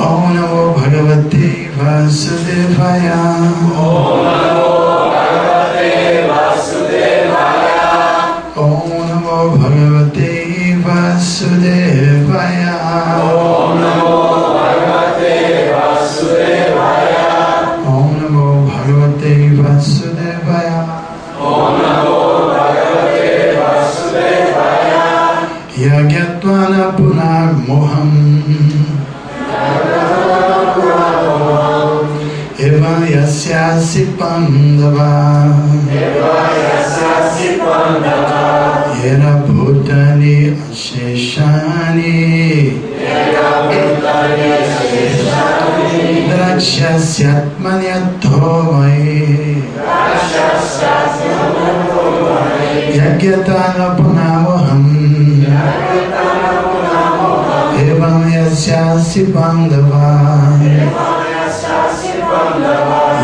Om Namo Bhagavate Vasudevaya. Om Namo Bhagavate Vasudevaya. Om Namo Bhagavate Vasudevaya. Om Namo Bhagavate Vasudevaya. Om Namo Bhagavate Vasudevaya. Om Namo Bhagavate Vasudevaya. Yagyatwana Punamoham Eva Yasyasi Pandava Yera Bhutani Asheshani Drakshasyatmani Attomai Yagyatana Punamoham Evam Yasyasi Pandava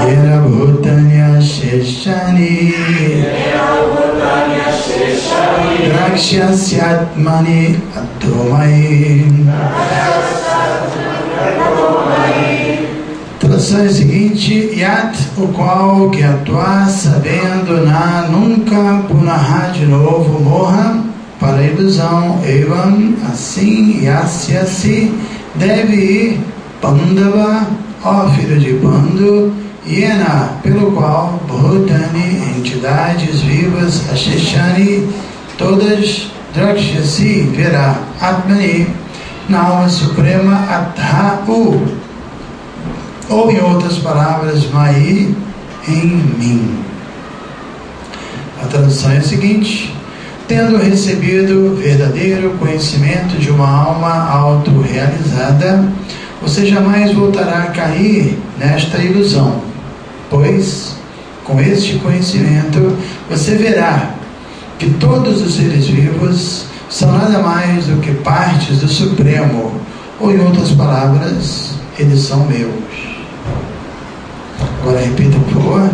Yera Bhutanya Sheshani Drakshasyatmani Attomai. Tradução é a seguinte: Yat, o qual que atuar sabendo na nunca punará de novo morra para a ilusão. Evam, assim, Yasyasi, deve ir Pandava, ó filho de Pandu, Yena, pelo qual Bhutani, entidades vivas, Asheshani, todas, Drakshasi, verá, Atmani, na alma suprema, Atha-u, ou em outras palavras, Mai, em mim. A tradução é a seguinte: tendo recebido verdadeiro conhecimento de uma alma autorrealizada, você jamais voltará a cair nesta ilusão, pois, com este conhecimento, você verá que todos os seres vivos são nada mais do que partes do Supremo, ou em outras palavras, eles são meus. Agora repita, por favor.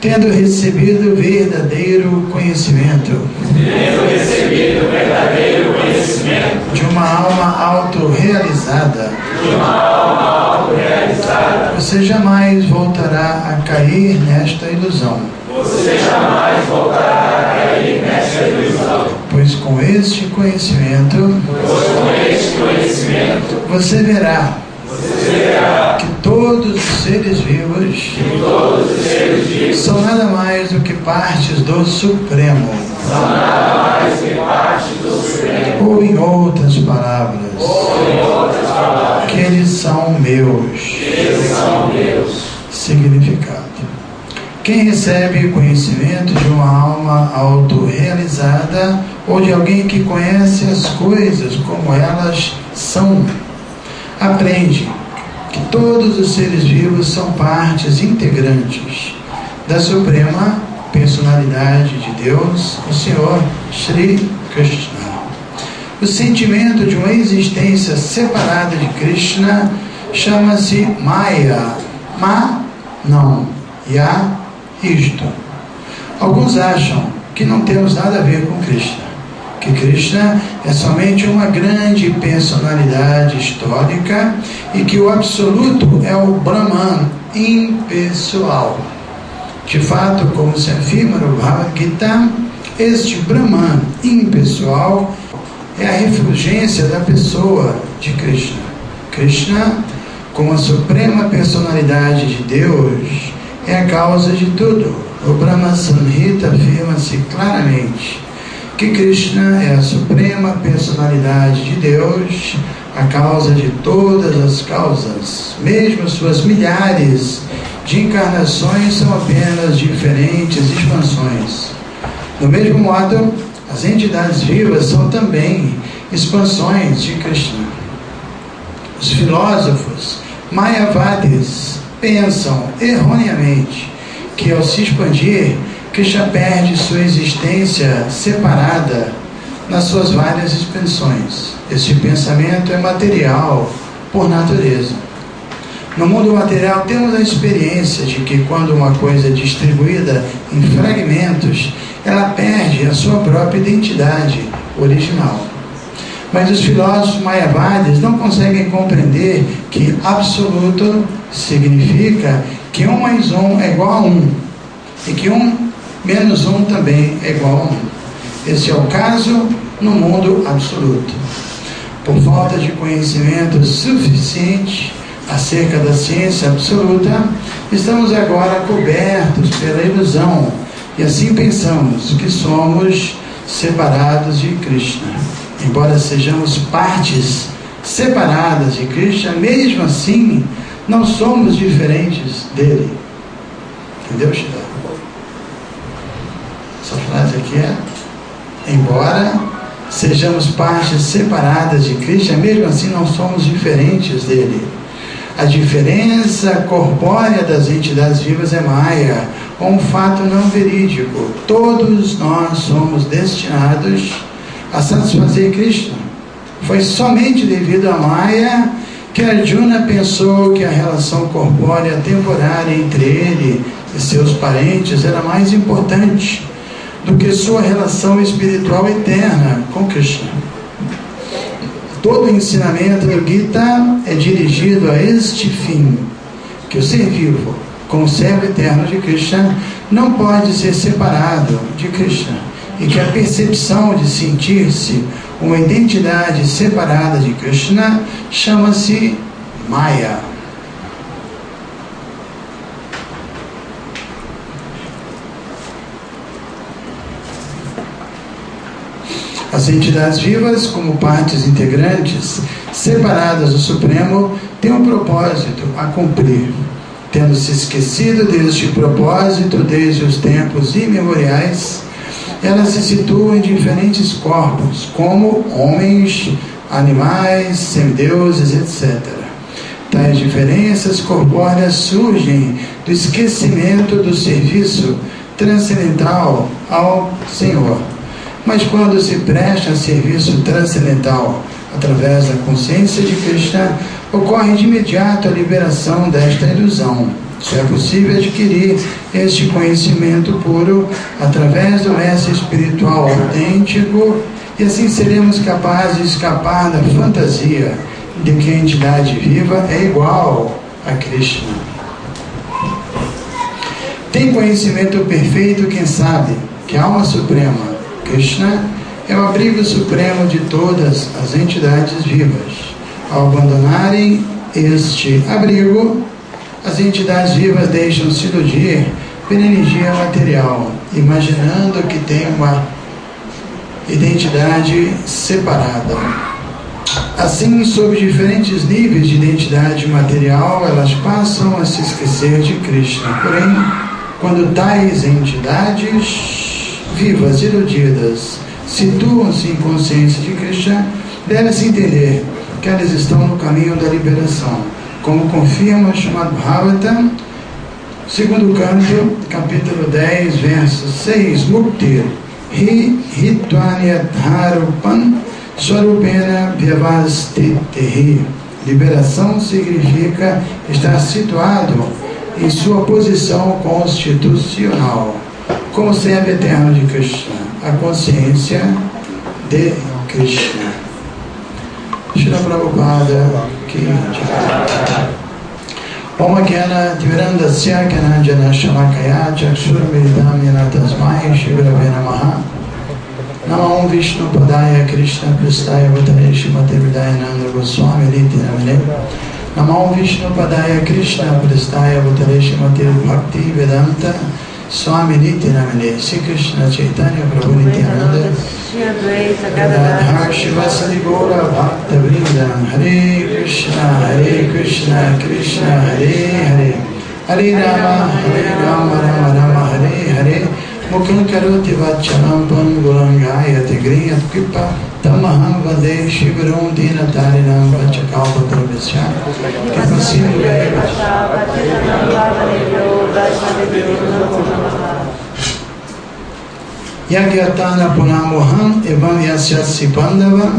Tendo recebido verdadeiro conhecimento. Tendo recebido verdadeiro conhecimento De uma alma autorrealizada. de uma alma autorrealizada, Você jamais voltará a cair nesta ilusão. você jamais voltará a cair nessa ilusão. Pois com este conhecimento, Pois com este conhecimento você verá você verá que todos os seres vivos que todos os seres vivos são nada mais do que partes do Supremo. são nada mais que parte do Supremo. Ou em outras palavras, Ou em outras palavras, que eles são meus. eles são meus. Significado: quem recebe conhecimento de uma alma autorrealizada ou de alguém que conhece as coisas como elas são, aprende que todos os seres vivos são partes integrantes da Suprema Personalidade de Deus, o Senhor Shri Krishna. O sentimento de uma existência separada de Krishna chama-se Maya. Ma, não. Ya, isto. Alguns acham que não temos nada a ver com Krishna, que Krishna é somente uma grande personalidade histórica e que o absoluto é o Brahman impessoal. De fato, como se afirma no Bhagavad Gita, este Brahman impessoal é a refulgência da pessoa de Krishna. Krishna, como a suprema personalidade de Deus, é a causa de tudo. O Brahma Samhita afirma-se claramente que Krishna é a suprema personalidade de Deus, a causa de todas as causas. Mesmo suas milhares de encarnações são apenas diferentes expansões. Do mesmo modo, as entidades vivas são também expansões de Krishna. Os filósofos Mayavadis pensam erroneamente que, ao se expandir, Krishna perde sua existência separada nas suas várias expansões. Este pensamento é material por natureza. No mundo material temos a experiência de que quando uma coisa é distribuída em fragmentos, ela perde a sua própria identidade original. Mas os filósofos mayavadis não conseguem compreender que absoluto significa que 1 mais 1 é igual a 1 e que 1 menos 1 também é igual a 1. Esse é o caso no mundo absoluto. Por falta de conhecimento suficiente acerca da ciência absoluta, estamos agora cobertos pela ilusão e assim pensamos que somos separados de Krishna. Embora sejamos partes separadas de Krishna, mesmo assim não somos diferentes dele. Entendeu, Shida? Essa frase aqui é: embora sejamos partes separadas de Krishna, mesmo assim não somos diferentes dele. A diferença corpórea das entidades vivas é Maya, um fato não verídico. Todos nós somos destinados a satisfazer Krishna. Foi somente devido a Maya que Arjuna pensou que a relação corpórea temporária entre ele e seus parentes era mais importante do que sua relação espiritual eterna com Krishna. Todo o ensinamento do Gita é dirigido a este fim, que o ser vivo, como servo eterno de Krishna, não pode ser separado de Krishna, e que a percepção de sentir-se uma identidade separada de Krishna chama-se Maya. As entidades vivas, como partes integrantes, separadas do Supremo, têm um propósito a cumprir. Tendo se esquecido deste propósito desde os tempos imemoriais, elas se situam em diferentes corpos, como homens, animais, semideuses, etc. Tais diferenças corpóreas surgem do esquecimento do serviço transcendental ao Senhor. Mas quando se presta serviço transcendental através da consciência de Krishna, ocorre de imediato a liberação desta ilusão. Só é possível adquirir este conhecimento puro através do mestre espiritual autêntico, e assim seremos capazes de escapar da fantasia de que a entidade viva é igual a Krishna. Tem conhecimento perfeito quem sabe que a alma suprema, Krishna, é o abrigo supremo de todas as entidades vivas. Ao abandonarem este abrigo, as entidades vivas deixam se iludir pela energia material, imaginando que tem uma identidade separada. Assim, sob diferentes níveis de identidade material, elas passam a se esquecer de Krishna. Porém, quando tais entidades vivas iludidas situam-se em consciência de Krishna, deve-se entender que elas estão no caminho da liberação, como confirma Srimad Bhagavatam, segundo canto, capítulo 10, verso 6, Mukti hi hitvanyadharupan swarupena vyavastitehi. Liberação significa estar situado em sua posição constitucional, como servo eterno de Krishna, a consciência de Krishna. Srila Prabhupada ki Om Gyana Timirandasya Gyananjana Shalakaya Chakshurmridam Yana Tasmai Shri Gurave Namaha. Namo Vishnu Padaya Krishna Pristaya Bhutale Shrimate Vidayananda Goswami Riti Namine. Namo Vishnu Padaya Krishna Pristaya Bhutale Shrimate Bhakti Vedanta Swami Niti Namine. Sri Krishna Chaitanya Prabhu Nityananda Gadadhar Shivasadi Gaura Bhakta Vrinda. Hare Krishna Krishna Hare Hare, Hare Rama Rama Rama Hare Hare. Mukhan Karoti Vachalam Pangulangayati Griyat Kripa Tamaham Vade Shivaram Dina Tarinam Vachakalpatrabhisya Kipasinu Yagyatana Punamoham Evam Yasyatsi Pandavam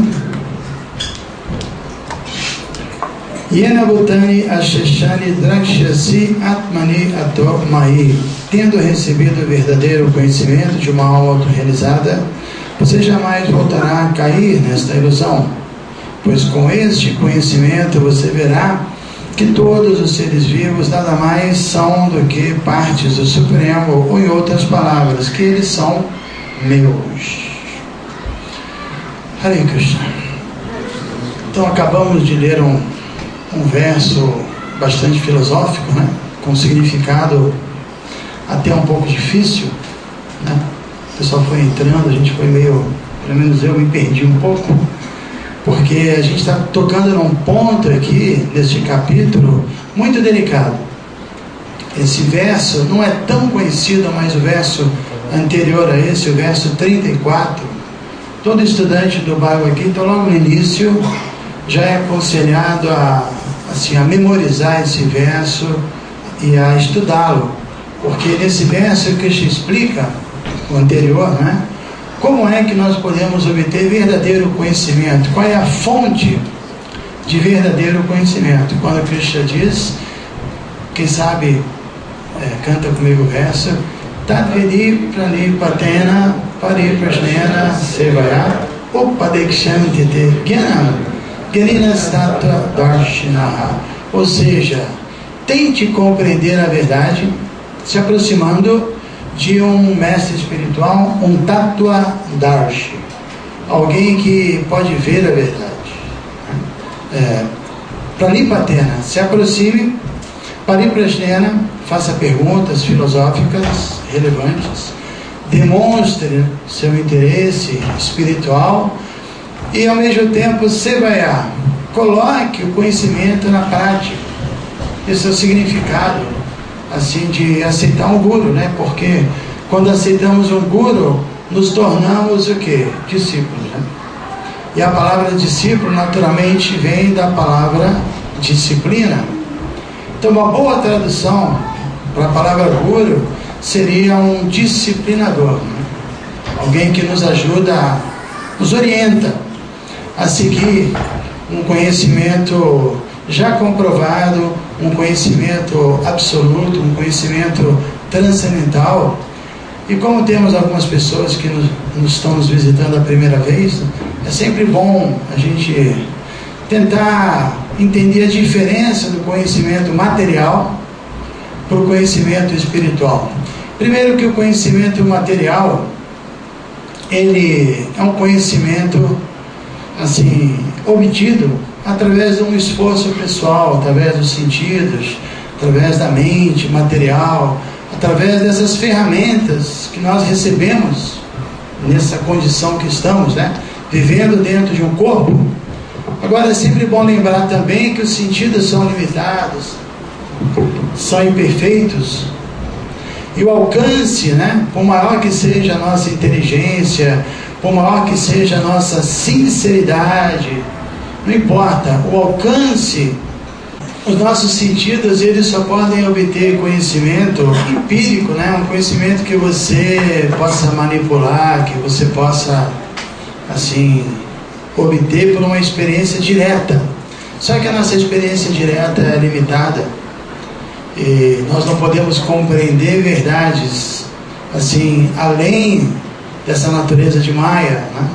Yena Bhutani Asheshani Drakshasi Atmani Atopmai. Tendo recebido o verdadeiro conhecimento de uma alma autorrealizada, você jamais voltará a cair nesta ilusão. pois com este conhecimento você verá que todos os seres vivos nada mais são do que partes do Supremo, ou em outras palavras, que eles são meus. Hare Krishna. Então acabamos de ler um verso bastante filosófico, né? Com significado até um pouco difícil, né? O pessoal foi entrando, a gente foi meio, pelo menos eu me perdi um pouco, porque a gente está tocando num ponto aqui, neste capítulo, muito delicado. Esse verso não é tão conhecido, mas o verso anterior a esse, o verso 34, todo estudante do Bhagavad Gita, logo no início, já é aconselhado a memorizar esse verso e a estudá-lo, porque nesse verso Krishna explica, o anterior, né? Como é que nós podemos obter verdadeiro conhecimento? Qual é a fonte de verdadeiro conhecimento? Quando Krishna diz, quem sabe, canta comigo o verso, Tadvedi pranipatena pariprasnena sevaya upadekshantite gyanam gyaninastattva darshinaha. Ou seja, tente compreender a verdade se aproximando de um mestre espiritual, um Tattva Darshi, alguém que pode ver a verdade. Pranipatena, se aproxime, Pariprasnena, faça perguntas filosóficas relevantes, demonstre seu interesse espiritual e ao mesmo tempo Sevaya, coloque o conhecimento na prática. Esse é o significado assim de aceitar um guru, né? Porque quando aceitamos um guru, nos tornamos o quê? Discípulos, né? E a palavra discípulo naturalmente vem da palavra disciplina. Então uma boa tradução para a palavra guru seria um disciplinador, né? Alguém que nos ajuda, nos orienta a seguir um conhecimento já comprovado, um conhecimento absoluto, um conhecimento transcendental. E como temos algumas pessoas que estão nos visitando a primeira vez, é sempre bom a gente tentar entender a diferença do conhecimento material para o conhecimento espiritual. Primeiro que o conhecimento material, ele é um conhecimento assim, obtido através de um esforço pessoal, através dos sentidos, através da mente material, através dessas ferramentas que nós recebemos nessa condição que estamos, né? Vivendo dentro de um corpo. Agora é sempre bom lembrar também que os sentidos são limitados, são imperfeitos, e o alcance, né? Por maior que seja a nossa inteligência, por maior que seja a nossa sinceridade, não importa, o alcance, os nossos sentidos, eles só podem obter conhecimento empírico, né? Um conhecimento que você possa manipular, que você possa, assim, obter por uma experiência direta. Só que a nossa experiência direta é limitada e nós não podemos compreender verdades, assim, além dessa natureza de Maya, né?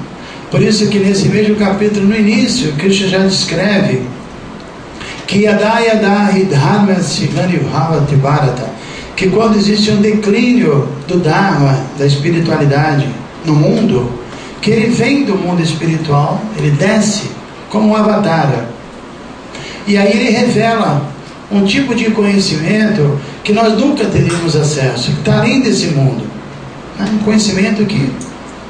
Por isso que nesse mesmo capítulo, no início, Krishna já descreve que que quando existe um declínio do Dharma, da espiritualidade no mundo, que ele vem do mundo espiritual, ele desce como um avatara, e aí ele revela um tipo de conhecimento que nós nunca teríamos acesso, que está além desse mundo, né? Um conhecimento que,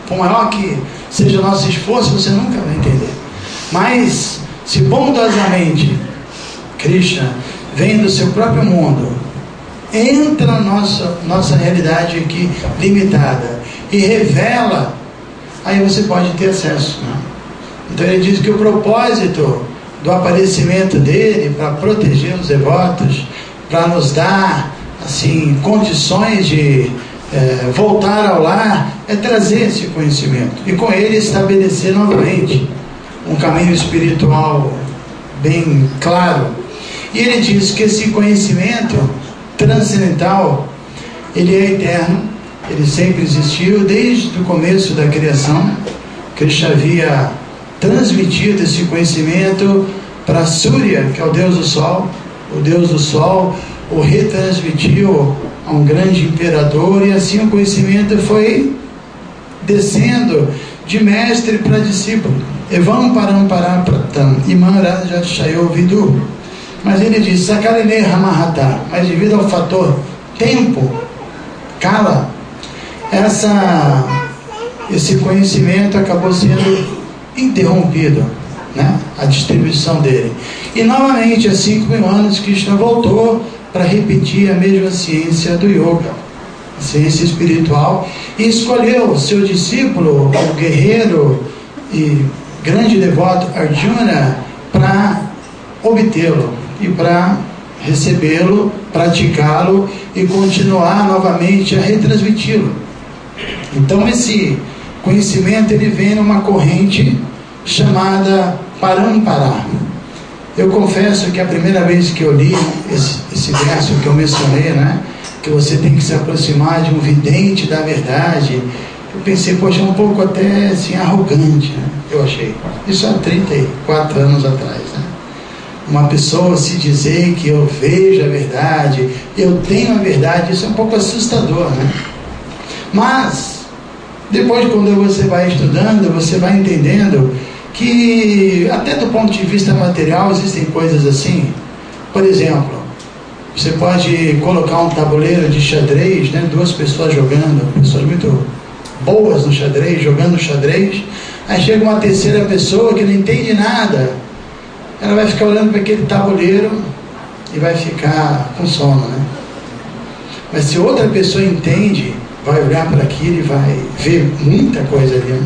por maior que seja o nosso esforço, você nunca vai entender. Mas, se bondosamente Krishna vem do seu próprio mundo, entra na nossa realidade aqui limitada e revela, aí você pode ter acesso, né? Então ele diz que o propósito do aparecimento dele para proteger os devotos, para nos dar assim condições de voltar ao lar, é trazer esse conhecimento e com ele estabelecer novamente um caminho espiritual bem claro. E ele diz que esse conhecimento transcendental, ele é eterno, ele sempre existiu desde o começo da criação. Krishna havia transmitido esse conhecimento para Surya, que é o Deus do Sol. O Deus do Sol o retransmitiu a um grande imperador, e assim o conhecimento foi descendo de mestre para discípulo. Evam Parampara Pratam Imam Raja Chayo Vidu. Mas ele diz Sakarine Ramahata, mas devido ao fator tempo, kala, esse conhecimento acabou sendo interrompido, né? A distribuição dele. E novamente, há 5.000 anos, Krishna voltou para repetir a mesma ciência do yoga, a ciência espiritual, e escolheu seu discípulo, o guerreiro e grande devoto Arjuna, para obtê-lo e para recebê-lo, praticá-lo e continuar novamente a retransmiti-lo. Então esse conhecimento ele vem numa corrente chamada Parampara. Eu confesso que a primeira vez que eu li esse verso que eu mencionei, né, que você tem que se aproximar de um vidente da verdade, eu pensei, poxa, é um pouco até assim arrogante, né? Eu achei. Isso há 34 anos atrás, né? Uma pessoa se dizer que eu vejo a verdade, eu tenho a verdade, isso é um pouco assustador, né? Mas depois, quando você vai estudando, você vai entendendo que até do ponto de vista material existem coisas assim. Por exemplo, você pode colocar um tabuleiro de xadrez, né, 2 pessoas jogando, pessoas muito boas no xadrez, jogando xadrez, aí chega uma terceira pessoa que não entende nada, ela vai ficar olhando para aquele tabuleiro e vai ficar com sono, né? Mas se outra pessoa entende, vai olhar para aquilo e vai ver muita coisa ali, né?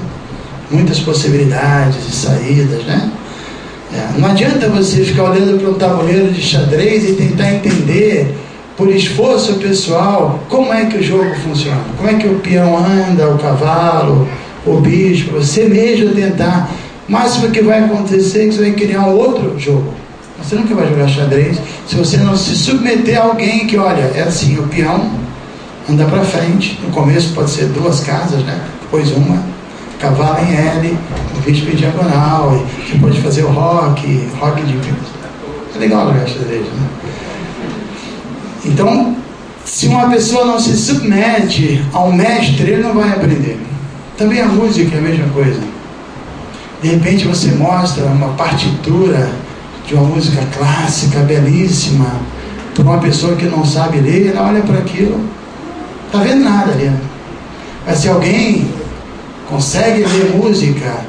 Muitas possibilidades e saídas, né? Não adianta você ficar olhando para um tabuleiro de xadrez e tentar entender, por esforço pessoal, como é que o jogo funciona, como é que o peão anda, o cavalo, o bispo. Você mesmo tentar. O máximo que vai acontecer é que você vai criar um outro jogo. Você nunca vai jogar xadrez se você não se submeter a alguém que, olha, é assim, o peão anda para frente, no começo pode ser 2 casas, né? Depois uma, cavalo em L, o bispo em diagonal, e você pode fazer o roque de... É legal jogar xadrez, né? Então, se uma pessoa não se submete ao mestre, ele não vai aprender. Também a música é a mesma coisa. De repente você mostra uma partitura de uma música clássica, belíssima, para uma pessoa que não sabe ler, ela olha para aquilo, está vendo nada ali. Mas se alguém consegue ler música,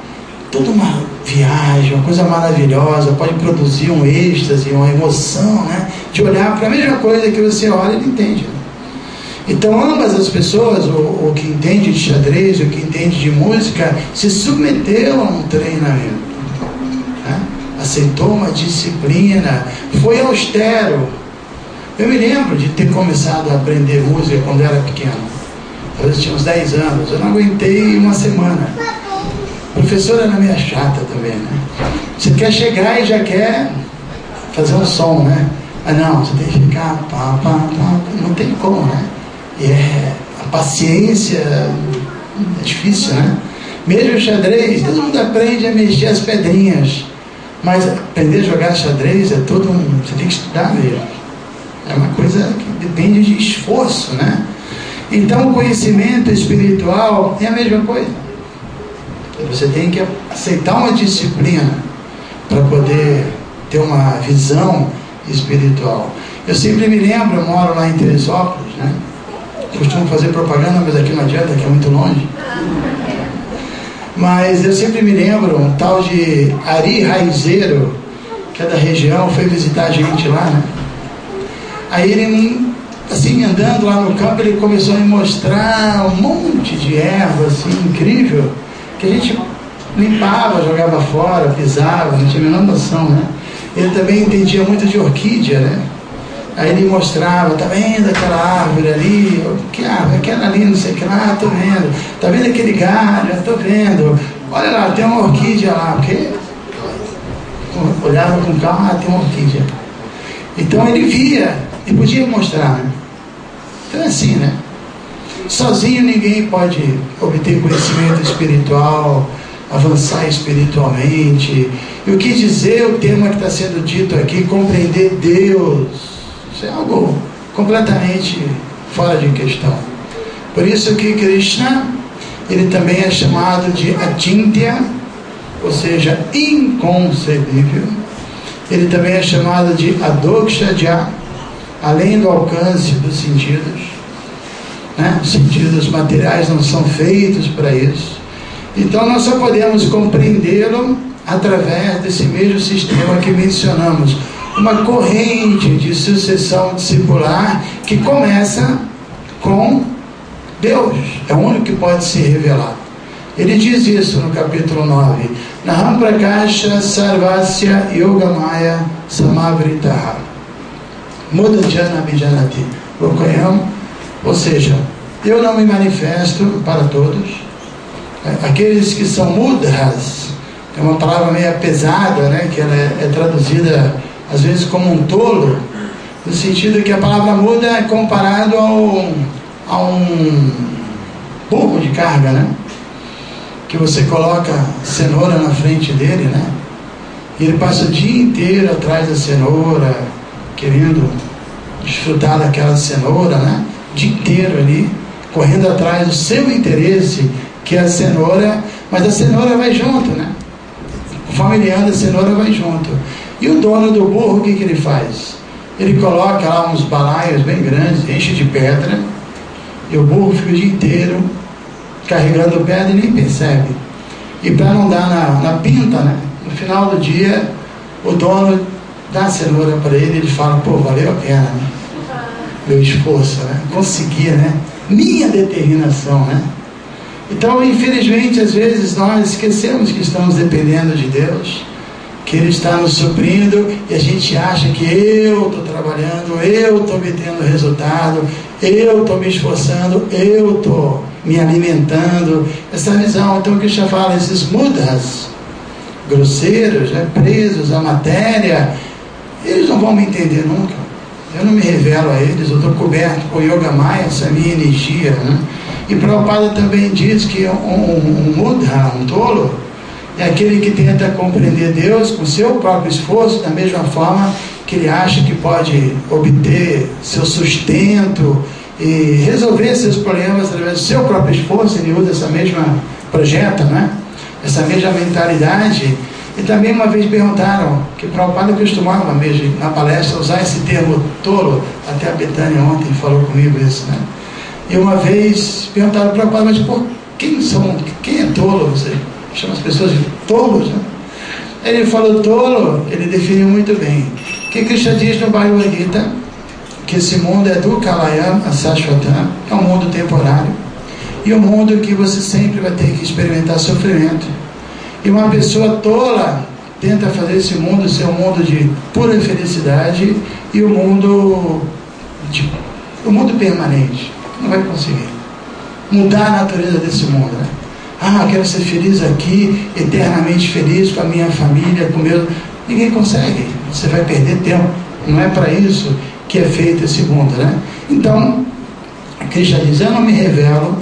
toda uma viagem, uma coisa maravilhosa, pode produzir um êxtase, uma emoção, né? De olhar para a mesma coisa que você olha, ele entende. Então ambas as pessoas, o que entende de xadrez, o que entende de música, se submeteu a um treinamento, né? Aceitou uma disciplina, foi austero. Eu me lembro de ter começado a aprender música quando era pequeno. Eu tinha uns 10 anos, eu não aguentei uma semana. A professora era meio chata também, né? Você quer chegar e já quer fazer um som, né? Mas não, você tem que ficar não tem como, né? E a paciência é difícil, né? Mesmo o xadrez, todo mundo aprende a mexer as pedrinhas, mas aprender a jogar xadrez é todo você tem que estudar mesmo. É uma coisa que depende de esforço, né? Então o conhecimento espiritual é a mesma coisa. Você tem que aceitar uma disciplina para poder ter uma visão espiritual. Eu sempre me lembro, eu moro lá em Teresópolis, né? Costumo fazer propaganda, mas aqui não adianta, que é muito longe. Mas eu sempre me lembro, um tal de Ari Raizeiro, que é da região, foi visitar a gente lá, né? Aí ele, assim, andando lá no campo, ele começou a me mostrar um monte de erva, assim, incrível, que a gente limpava, jogava fora, pisava, não tinha a menor noção, né? Ele também entendia muito de orquídea, né? Aí ele mostrava, tá vendo aquela árvore ali? Que árvore? Aquela ali, não sei o que lá, tô vendo. Tá vendo aquele galho? Tô vendo. Olha lá, tem uma orquídea lá, porque olhava com calma, tem uma orquídea. Então ele via e podia mostrar, né? Então é assim, né? Sozinho ninguém pode obter conhecimento espiritual, avançar espiritualmente. E o que dizer o tema que está sendo dito aqui, compreender Deus? Isso é algo completamente fora de questão. Por isso que Krishna, ele também é chamado de Achintya, ou seja, inconcebível. Ele também é chamado de Adokshadya, além do alcance dos sentidos, né? Os sentidos materiais não são feitos para isso. Então nós só podemos compreendê-lo através desse mesmo sistema que mencionamos, uma corrente de sucessão discipular que começa com Deus, é o único que pode se revelar. Ele diz isso no capítulo 9, Naham Prakasha Sarvasya Yogamaya Samavritaha Mudajana Bijanati Lokayam, ou seja, eu não me manifesto para todos. Aqueles que são mudras, é uma palavra meio pesada, né, que ela é traduzida às vezes como um tolo, no sentido que a palavra muda é comparado a um burro de carga, né, que você coloca cenoura na frente dele, né, e ele passa o dia inteiro atrás da cenoura, querendo desfrutar daquela cenoura, né, o dia inteiro ali, correndo atrás do seu interesse, que é a cenoura, mas a cenoura vai junto, né? Conforme ele anda, a cenoura vai junto. E o dono do burro, o que ele faz? Ele coloca lá uns balaios bem grandes, enche de pedra, e o burro fica o dia inteiro carregando pedra e nem percebe. E para não dar na pinta, né? No final do dia, o dono dá a cenoura para ele, ele fala, pô, valeu a pena, né? Meu esforço, né? Consegui, né? Minha determinação, né? Então, infelizmente, às vezes nós esquecemos que estamos dependendo de Deus, que Ele está nos suprindo, e a gente acha que eu estou trabalhando, eu estou obtendo resultado, eu estou me esforçando, eu estou me alimentando. Essa visão, então, que Krishna fala, esses mudras grosseiros, né, presos à matéria, eles não vão me entender nunca. Eu não me revelo a eles, eu estou coberto com Yoga Maya, essa minha energia, né? E Prabhupada também diz que um mudha, um tolo, é aquele que tenta compreender Deus com seu próprio esforço, da mesma forma que ele acha que pode obter seu sustento e resolver seus problemas através do seu próprio esforço. Ele usa essa mesma projeta, né? Essa mesma mentalidade. E também uma vez perguntaram, que o Prabhupada costumava mesmo na palestra usar esse termo tolo, até a Betânia ontem falou comigo isso, né? E uma vez perguntaram para o Prabhupada, mas por quem é tolo? Você chama as pessoas de tolos, né? Ele falou tolo, ele definiu muito bem. Que Krishna diz no Bhagavad Gita que esse mundo é Dukhalayam Asashvatam, é um mundo temporário, e um mundo que você sempre vai ter que experimentar sofrimento. E uma pessoa tola tenta fazer esse mundo ser um mundo de pura felicidade e um mundo permanente. Não vai conseguir mudar a natureza desse mundo, né? Eu quero ser feliz aqui, eternamente feliz com a minha família, com o meu... Ninguém consegue. Você vai perder tempo. Não é para isso que é feito esse mundo, né? Então, Krishna diz, eu não me revelo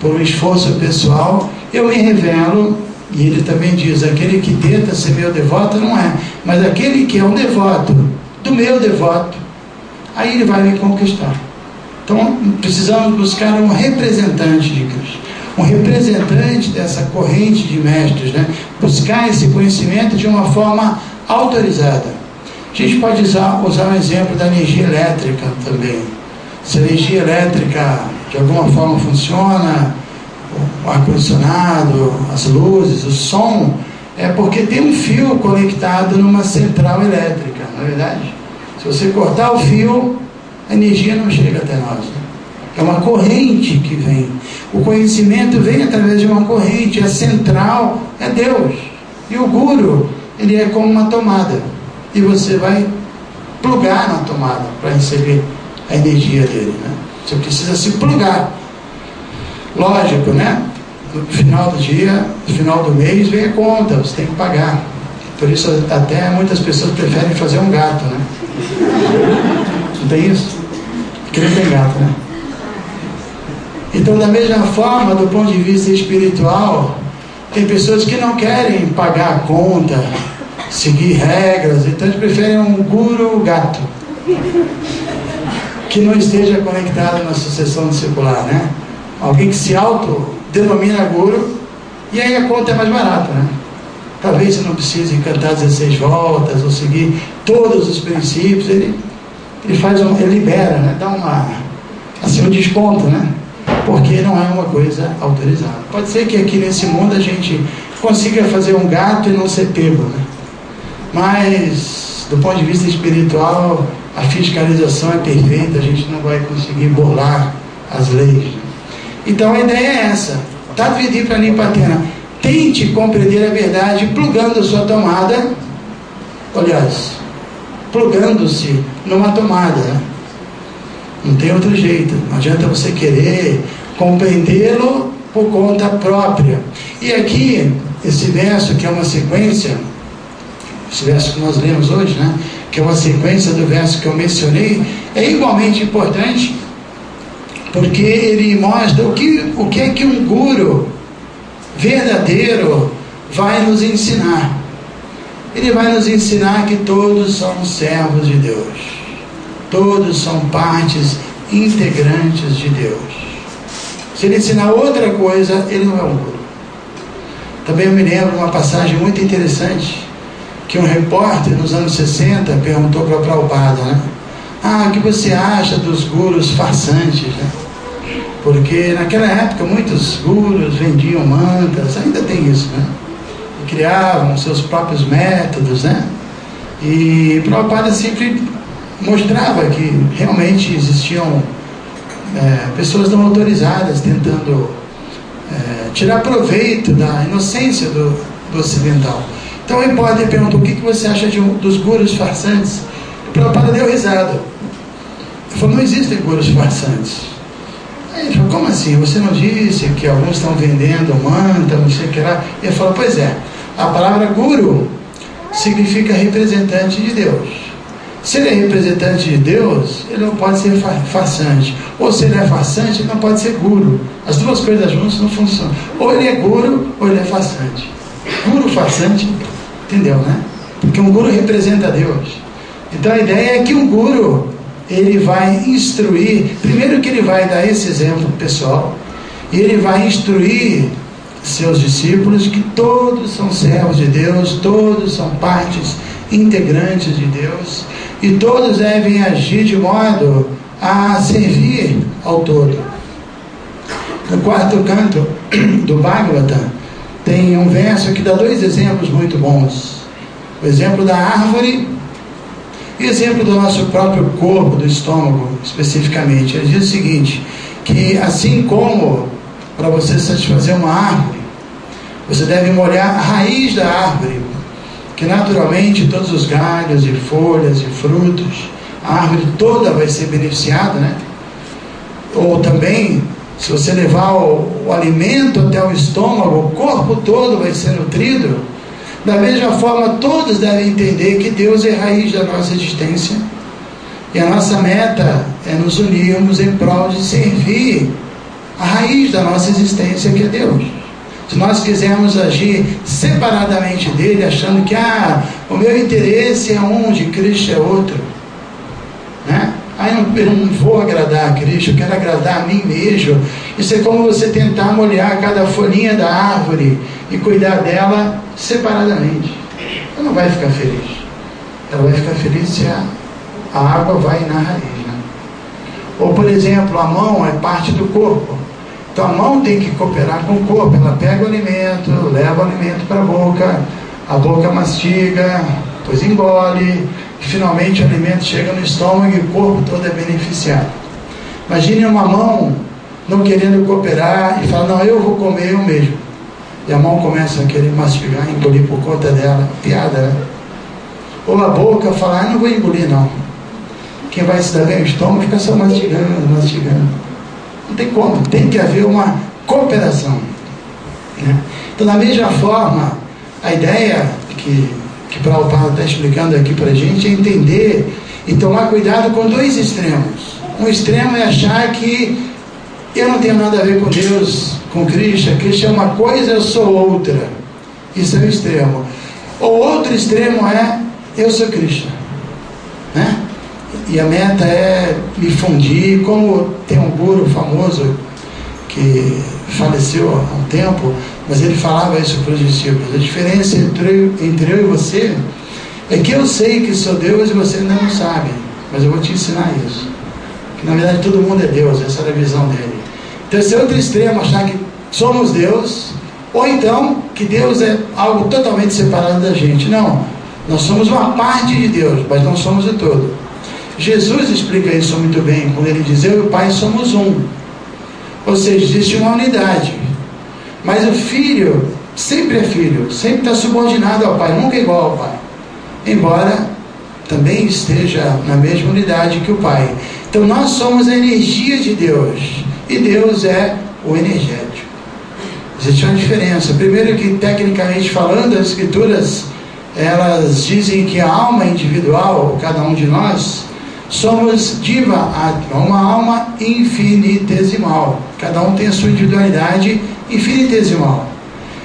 por um esforço pessoal, eu me revelo, e ele também diz, aquele que tenta ser meu devoto não é, mas aquele que é um devoto do meu devoto, aí ele vai me conquistar. Então, precisamos buscar um representante de Krishna, um representante dessa corrente de mestres, né? Buscar esse conhecimento de uma forma autorizada. A gente pode usar um exemplo da energia elétrica também. Se a energia elétrica de alguma forma funciona, o ar-condicionado, as luzes, o som, é porque tem um fio conectado numa central elétrica, não é verdade? Se você cortar o fio, a energia não chega até nós, né? É uma corrente que vem. O conhecimento vem através de uma corrente. A central é Deus. E o Guru, ele é como uma tomada. E você vai plugar na tomada para receber a energia dele, né? Você precisa se plugar. Lógico, né? No final do dia, no final do mês, vem a conta, você tem que pagar. Por isso até muitas pessoas preferem fazer um gato, né? Não tem isso? Porque não tem gato, né? Então, da mesma forma, do ponto de vista espiritual, Tem pessoas que não querem pagar a conta, seguir regras, então eles preferem um guru gato, que não esteja conectado na sucessão discipular, né? Alguém que se autodenomina guru, e aí a conta é mais barata, né? Talvez você não precise cantar 16 voltas ou seguir todos os princípios, ele libera, né? Dá um desconto, né? Porque não é uma coisa autorizada. Pode ser que aqui nesse mundo a gente consiga fazer um gato e não ser pego, né? Mas do ponto de vista espiritual, a fiscalização é perfeita, a gente não vai conseguir burlar as leis. Então a ideia é essa: Tatvidi Pranipatena, tente compreender a verdade plugando sua tomada, aliás, plugando-se numa tomada, né? Não tem outro jeito, não adianta você querer compreendê-lo por conta própria. E aqui, esse verso que é uma sequência, esse verso que nós lemos hoje, né, que é uma sequência do verso que eu mencionei, é igualmente importante, porque ele mostra o que é que um guru verdadeiro vai nos ensinar. Ele vai nos ensinar que todos são servos de Deus, todos são partes integrantes de Deus. Se ele ensinar outra coisa, ele não é um guru. Também eu me lembro de uma passagem muito interessante, que um repórter nos anos 60 perguntou para Prabhupada, né? O que você acha dos gurus farsantes, né? Porque naquela época muitos gurus vendiam mantras, ainda tem isso, né? E criavam seus próprios métodos, né? E Prabhupada sempre mostrava que realmente existiam pessoas não autorizadas tentando tirar proveito da inocência do ocidental. Então o repórter perguntou: o que você acha dos gurus farsantes? O Prabhupada deu risada. Ele falou: não existem gurus farsantes. Aí ele falou: como assim? Você não disse que alguns estão vendendo mantra, não sei o que lá? Ele falou: pois é, a palavra guru significa representante de Deus. Se ele é representante de Deus, ele não pode ser farsante. Ou se ele é farsante, ele não pode ser guru. As duas coisas juntas não funcionam. Ou ele é guru, ou ele é farsante. Guru farsante, entendeu, né? Porque um guru representa Deus. Então a ideia é que um guru, ele vai instruir, primeiro que ele vai dar esse exemplo pessoal, e ele vai instruir seus discípulos que todos são servos de Deus, todos são partes integrantes de Deus, e todos devem agir de modo a servir ao todo. No quarto canto do Bhagavatam tem um verso que dá dois exemplos muito bons: o exemplo da árvore e o exemplo do nosso próprio corpo, do estômago especificamente. Ele diz o seguinte, que assim como para você satisfazer uma árvore, você deve molhar a raiz da árvore, que naturalmente todos os galhos e folhas e frutos, a árvore toda vai ser beneficiada, né? Ou também, se você levar o alimento até o estômago, o corpo todo vai ser nutrido. Da mesma forma, todos devem entender que Deus é a raiz da nossa existência, e a nossa meta é nos unirmos em prol de servir a raiz da nossa existência, que é Deus. Se nós quisermos agir separadamente dele, achando que o meu interesse é um, de Cristo é outro, né? Eu não vou agradar a Cristo, eu quero agradar a mim mesmo. Isso é como você tentar molhar cada folhinha da árvore e cuidar dela separadamente. Ela não vai ficar feliz. Ela vai ficar feliz se a água vai na raiz, né? Ou, por exemplo, a mão é parte do corpo. Então a mão tem que cooperar com o corpo. Ela pega o alimento, leva o alimento para a boca mastiga, depois engole, e finalmente o alimento chega no estômago e o corpo todo é beneficiado. Imagine uma mão não querendo cooperar e fala: não, eu vou comer eu mesmo. E a mão começa a querer mastigar, engolir por conta dela. Piada, né? Ou a boca fala: não vou engolir não. Quem vai se dar bem o estômago fica só mastigando. Não tem como, tem que haver uma cooperação, né? Então, da mesma forma, a ideia que Prabhupada está explicando aqui para a gente é entender e tomar cuidado com dois extremos. Um extremo é achar que eu não tenho nada a ver com Deus, com Cristo. Cristo é uma coisa, eu sou outra. Isso é o extremo. O outro extremo é, eu sou Cristo, né? E a meta é me fundir, como tem um guru famoso que faleceu há um tempo, mas ele falava isso para os discípulos: a diferença entre eu e você é que eu sei que sou Deus e você ainda não sabe, mas eu vou te ensinar isso, que na verdade todo mundo é Deus. Essa era a visão dele. Então esse outro extremo, achar que somos Deus, ou então que Deus é algo totalmente separado da gente. Não, nós somos uma parte de Deus, mas não somos o todo. Jesus explica isso muito bem quando ele diz: eu e o Pai somos um. Ou seja, existe uma unidade, mas o filho sempre é filho, sempre está subordinado ao Pai, nunca igual ao Pai, embora também esteja na mesma unidade que o Pai. Então nós somos a energia de Deus e Deus é o energético. Existe uma diferença. Primeiro que, tecnicamente falando, as Escrituras elas dizem que a alma individual, cada um de nós, somos Jiva Atma, uma alma infinitesimal. Cada um tem a sua individualidade infinitesimal.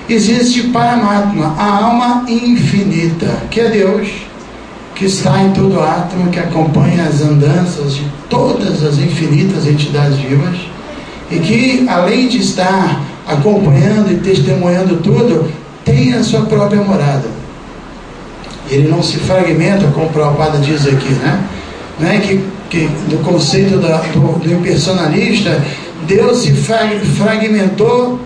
Existe Paramatma, a alma infinita, que é Deus, que está em todo átomo, que acompanha as andanças de todas as infinitas entidades vivas, e que, além de estar acompanhando e testemunhando tudo, tem a sua própria morada. Ele não se fragmenta, como o Prabhupada diz aqui, né? Não é que no conceito do impersonalista, Deus se fragmentou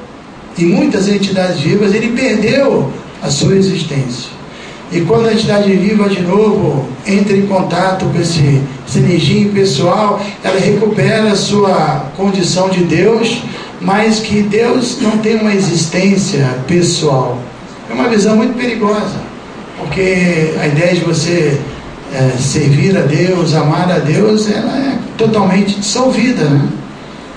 em muitas entidades vivas, ele perdeu a sua existência. E quando a entidade viva de novo entra em contato com essa energia impessoal, ela recupera a sua condição de Deus, mas que Deus não tem uma existência pessoal. É uma visão muito perigosa, porque a ideia de você servir a Deus, amar a Deus, ela é totalmente dissolvida, né?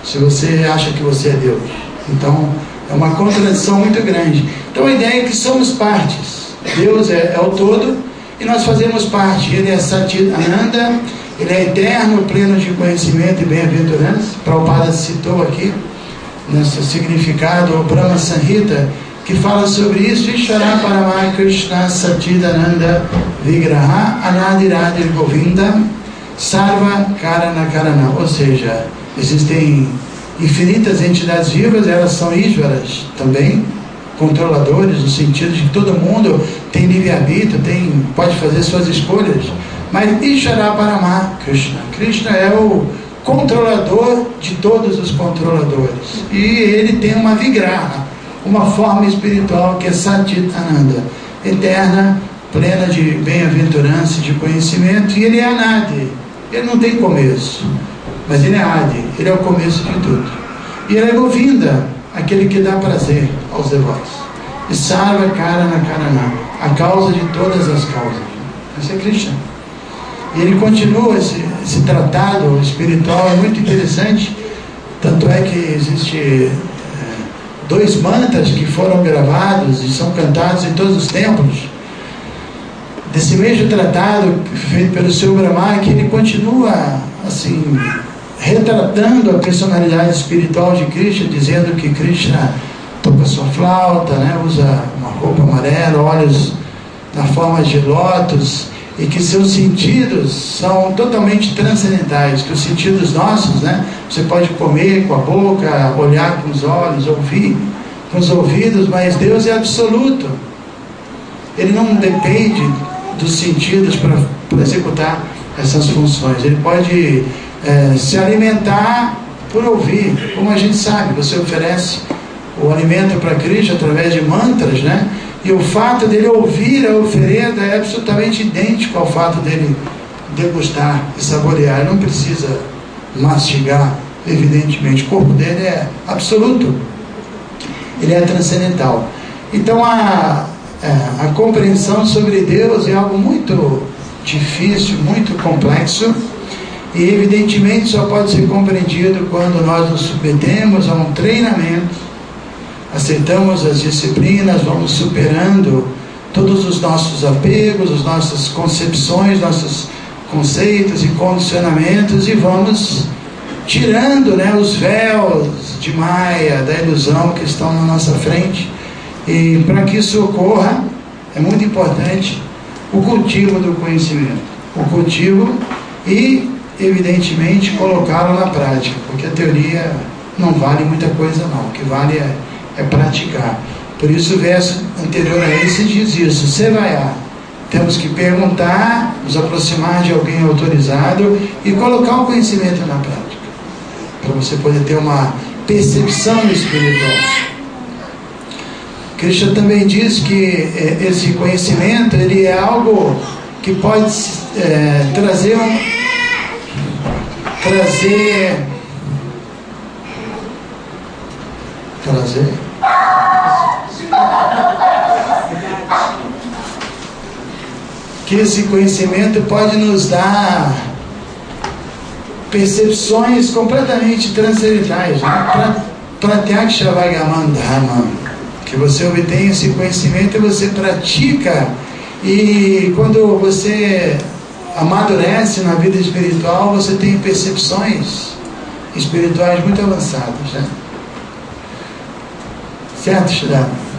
Se você acha que você é Deus. Então é uma contradição muito grande. Então a ideia é que somos partes. Deus é o todo e nós fazemos parte. Ele é Satchit Ananda, ele é eterno, pleno de conhecimento e bem-aventurança. Prabhupada citou aqui nesse significado o Brahma Samhita, que fala sobre isso: Ishvara Paramaya Krishna Satchit Ananda Vigraha Anadiradir Govinda Sarva Karana Karana. Ou seja, existem infinitas entidades vivas, elas são Ishvaras também, controladores, no sentido de que todo mundo tem livre-arbítrio, pode fazer suas escolhas, mas Ishvara Paramaya Krishna, Krishna é o controlador de todos os controladores, e ele tem uma Vigraha, uma forma espiritual que é Satchit Ananda, eterna, plena de bem-aventurança e de conhecimento, e ele é Anadi, ele não tem começo, mas ele é Adi, ele é o começo de tudo. E ele é Govinda, aquele que dá prazer aos devotos. E Sarva Karana Karana, a causa de todas as causas. Esse é Krishna. E ele continua, esse tratado espiritual é muito interessante, tanto é que existe 2 mantras que foram gravados e são cantados em todos os templos desse mesmo tratado feito pelo Sr. Brahma, que ele continua assim retratando a personalidade espiritual de Krishna, dizendo que Krishna toca sua flauta, né, usa uma roupa amarela, olhos na forma de lótus, e que seus sentidos são totalmente transcendentais, que os sentidos nossos, né, você pode comer com a boca, olhar com os olhos, ouvir com os ouvidos, mas Deus é absoluto. Ele não depende dos sentidos para executar essas funções. Ele pode se alimentar por ouvir, como a gente sabe, você oferece o alimento para Krishna através de mantras, né? E o fato dele ouvir a oferenda é absolutamente idêntico ao fato dele degustar e saborear. Ele não precisa mastigar, evidentemente. O corpo dele é absoluto, ele é transcendental. Então a compreensão sobre Deus é algo muito difícil, muito complexo, e evidentemente só pode ser compreendido quando nós nos submetemos a um treinamento, aceitamos as disciplinas, vamos superando todos os nossos apegos, as nossas concepções, nossos conceitos e condicionamentos, e vamos tirando, né, os véus de Maia, da ilusão que estão na nossa frente. E para que isso ocorra, é muito importante o cultivo do conhecimento. O cultivo e, evidentemente, colocá-lo na prática, porque a teoria não vale muita coisa não, o que vale é praticar. Por isso o verso anterior a esse diz isso: Sevaiá. Temos que perguntar, nos aproximar de alguém autorizado e colocar o conhecimento na prática, para você poder ter uma percepção espiritual. Krishna também diz que esse conhecimento, ele é algo que pode trazer que esse conhecimento pode nos dar percepções completamente transcendentais, né? Pratyakshavagaman Dharma, que você obtém esse conhecimento e você pratica, e quando você amadurece na vida espiritual, você tem percepções espirituais muito avançadas, né? Certo, Shirama?